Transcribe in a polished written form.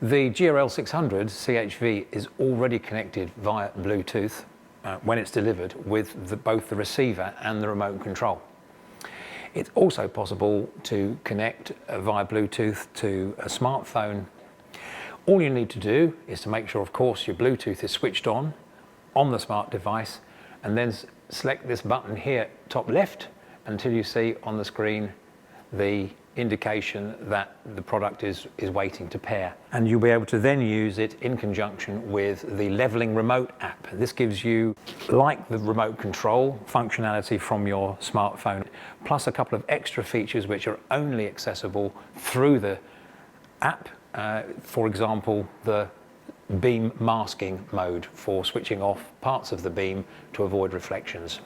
The GRL 600 CHV is already connected via Bluetooth when it's delivered with both the receiver and the remote control. It's also possible to connect via Bluetooth to a smartphone. All you need to do is to make sure, of course, your Bluetooth is switched on the smart device, and then select this button here, top left, until you see on the screen the indication that the product is waiting to pair. And you'll be able to then use it in conjunction with the leveling remote app. This gives you, like the remote control, functionality from your smartphone, plus a couple of extra features which are only accessible through the app. For example, the beam masking mode for switching off parts of the beam to avoid reflections.